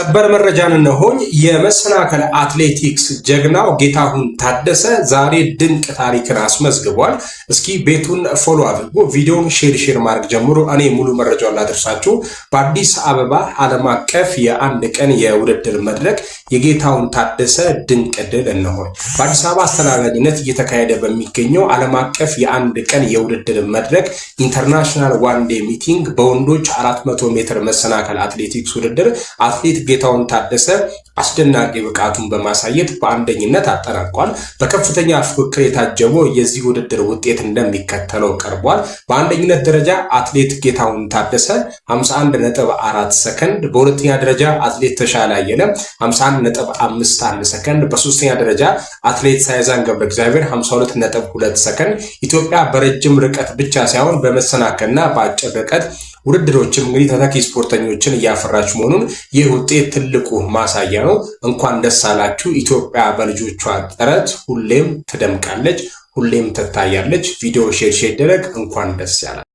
ሰበር መረጃን እነሆኝ። የመሰናከል አትሌቲክስ ጀግናው ጌታሁን ታደሰ ዛሬ ድንቅ ታሪክን አስመዝግቧል። እስኪ ቤቱን ፎሎ አድርጉ፣ ቪዲዮውን ሼር ማድረግ ጀምሮ እኔ ሙሉ መረጃውን ላደርሳችሁ። በአዲስ አበባ ዓለም አቀፍ የአንድ ቀን የውድድር መድረክ የጌታሁን ታደሰ ድንቅ ድል እነሆኝ። በአዲስ አበባ አስተናጋጅነት እየተካሄደ በሚገኘው ዓለም አቀፍ የአንድ ቀን የውድድር መድረክ ኢንተርናሽናል ዋን ዴይ ሚቲንግ በወንዶች 400 ሜትር መሰናከል አትሌቲክስ ውድድር አትሌት ጌታሁን ታደሰ አስደናቂ ብቃቱን በማሳየት በአንደኝነት አጠናቋል። በከፍተኛ ፉክክር የታጀበው የዚህ ውድድር ውጤት እንደሚከተለው ቀርቧል። በአንደኝነት ደረጃ አትሌት ጌታሁን ታደሰ 51.4 ሰከንድ፣ በሁለተኛ ደረጃ አትሌት ተሻለ አየለ 51.51 ሰከንድ፣ በሶስተኛ ደረጃ አትሌት ሳይዛን ገብረ እግዚአብሔር 52.2 ሰከንድ። ኢትዮጵያ በረጅም ርቀት ብቻ ሳይሆን በመሰናከልና በአጭር ርቀት ውድድሮችም እንግዲህ ተተኪ ስፖርተኞችን እያፈራች መሆኑን ይህ ውጤት ትልቁ ማሳያ ነው። እንኳን ደስ አላችሁ ኢትዮጵያ። በልጆቿ ጥረት ሁሌም ትደምቃለች፣ ሁሌም ትታያለች። ቪዲዮ ሼር ይደረግ። እንኳን ደስ ያላችሁ።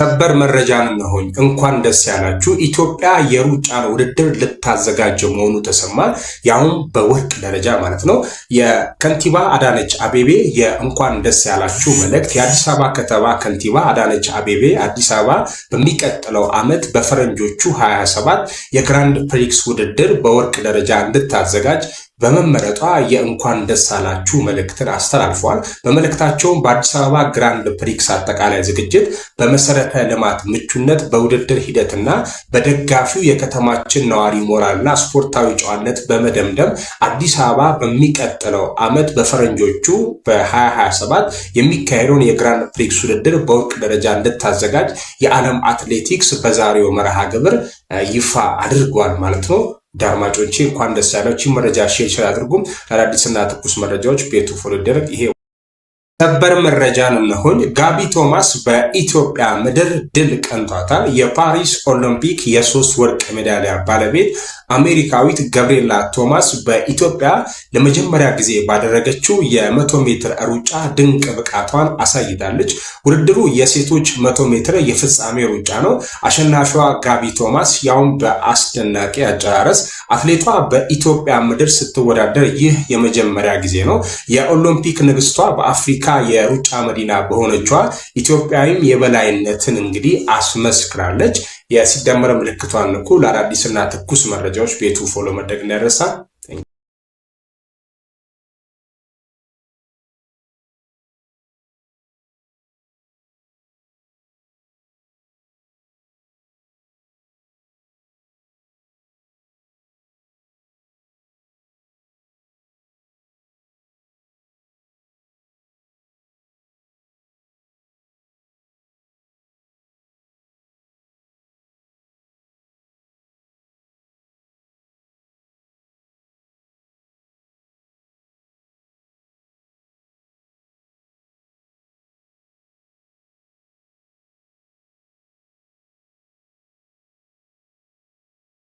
ሰበር መረጃን እነሆኝ። እንኳን ደስ ያላችሁ ኢትዮጵያ የሩጫን ውድድር ልታዘጋጅ መሆኑ ተሰማ። ያውም በወርቅ ደረጃ ማለት ነው። የከንቲባ አዳነች አቤቤ የእንኳን ደስ ያላችሁ መልእክት። የአዲስ አበባ ከተማ ከንቲባ አዳነች አቤቤ አዲስ አበባ በሚቀጥለው ዓመት በፈረንጆቹ 27 የግራንድ ፕሪክስ ውድድር በወርቅ ደረጃ እንድታዘጋጅ በመመረጧ የእንኳን ደስ አላችሁ መልእክትን አስተላልፈዋል። በመልእክታቸውም በአዲስ አበባ ግራንድ ፕሪክስ አጠቃላይ ዝግጅት በመሰረተ ልማት ምቹነት፣ በውድድር ሂደትና በደጋፊው የከተማችን ነዋሪ ሞራልና ስፖርታዊ ጨዋነት በመደምደም አዲስ አበባ በሚቀጥለው ዓመት በፈረንጆቹ በ2027 የሚካሄደውን የግራንድ ፕሪክስ ውድድር በወርቅ ደረጃ እንድታዘጋጅ የዓለም አትሌቲክስ በዛሬው መርሃ ግብር ይፋ አድርጓል ማለት ነው። ዳርማጮቼ እንኳን ደስ ያላችሁ። መረጃ ሼር አድርጉም። አዳዲስና ትኩስ መረጃዎች ቤቱ ፎሎ ይደረግ። ይሄ ሰበር መረጃን እነሆኝ። ጋቢ ቶማስ በኢትዮጵያ ምድር ድል ቀንቷታል። የፓሪስ ኦሎምፒክ የ3 ወርቅ ሜዳሊያ ባለቤት አሜሪካዊት ገብርኤላ ቶማስ በኢትዮጵያ ለመጀመሪያ ጊዜ ባደረገችው የ100 ሜትር ሩጫ ድንቅ ብቃቷን አሳይታለች። ውድድሩ የሴቶች 100 ሜትር የፍጻሜ ሩጫ ነው። አሸናፊዋ ጋቢ ቶማስ ያውም በአስደናቂ አጨራረስ አትሌቷ በኢትዮጵያ ምድር ስትወዳደር ይህ የመጀመሪያ ጊዜ ነው። የኦሎምፒክ ንግስቷ በአፍሪካ የሩጫ መዲና በሆነችዋ ኢትዮጵያዊም የበላይነትን እንግዲህ አስመስክራለች። የሲደመር ምልክቷን ንኩ። ለአዳዲስና ትኩስ መረጃዎች ቤቱ ፎሎ መደግ እንዳይረሳ።